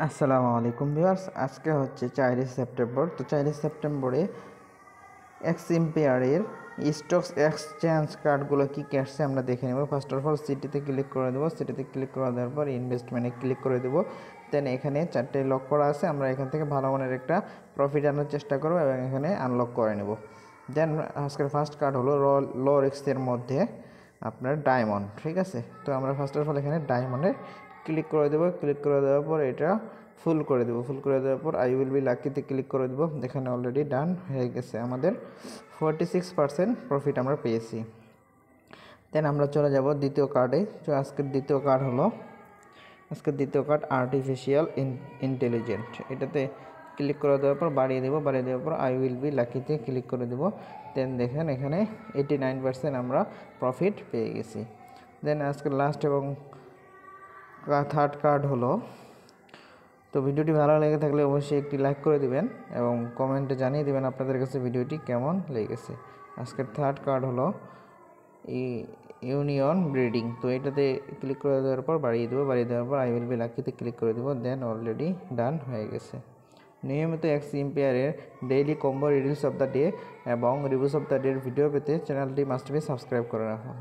আসসালামু আলাইকুম ভিউয়ার্স, আজকে হচ্ছে 4 সেপ্টেম্বর। তো 4 সেপ্টেম্বরে এক্সএমপিআরের স্টকস এক্সচেঞ্জ কার্ডগুলো কী কী আসছে আমরা দেখে নেব। ফার্স্ট অফ অল সিটিতে ক্লিক করে দেবো। সিটিতে ক্লিক করে দেওয়ার পর ইনভেস্টমেন্টে ক্লিক করে দেবো। দেন এখানে 4টে লক করা আছে, আমরা এখান থেকে ভালো মানের একটা প্রফিট আনার চেষ্টা করবো এবং এখানে আনলক করে নেব। দেন আজকের ফার্স্ট কার্ড হলো লো রিস্কের মধ্যে আপনার ডায়মন্ড, ঠিক আছে। তো আমরা ফার্স্ট অফ অল এখানে ডায়মন্ডে ক্লিক করে দেবো। ক্লিক করে দেওয়ার পর এটা ফুল করে দেবো। ফুল করে দেওয়ার পর আই উইল বি লাকিতে ক্লিক করে দেবো। এখানে অলরেডি ডান হয়ে গেছে, আমাদের 46% প্রফিট আমরা পেয়েছি। দেন আমরা চলে যাব দ্বিতীয় কার্ডে। তো আজকের দ্বিতীয় কার্ড হলো আর্টিফিশিয়াল ইন্টেলিজেন্ট। এটাতে ক্লিক করে দেওয়ার পর বাড়িয়ে দেবো। বাড়িয়ে দেওয়ার পর আই উইল বি লাকিতে ক্লিক করে দেবো। দেন দেখেন এখানে 89% আমরা প্রফিট পেয়ে গেছি। দেন আজকের লাস্ট এবং থার্ড কার্ড হলো, তো ভিডিওটি ভালো লেগে থাকলে অবশ্যই একটি লাইক করে দিবেন এবং কমেন্টে জানিয়ে দিবেন আপনাদের কাছে ভিডিওটি কেমন লেগেছে। আজকের থার্ড কার্ড হলো ইউনিয়ন ব্রিডিং। তো এটাতে ক্লিক করে দেওয়ার পর বাড়িয়ে দেবো। বাড়িয়ে দেওয়ার পর আই উইল বি লাকিতে ক্লিক করে দেবো। দেন অলরেডি ডান হয়ে গেছে। নিয়মিত এক্সএমপিআরের daily combo riddles of the day এবং রিভিউস অফ দ্য ডের ভিডিও পেতে চ্যানেলটি মাস্ট বি সাবস্ক্রাইব করে রাখুন।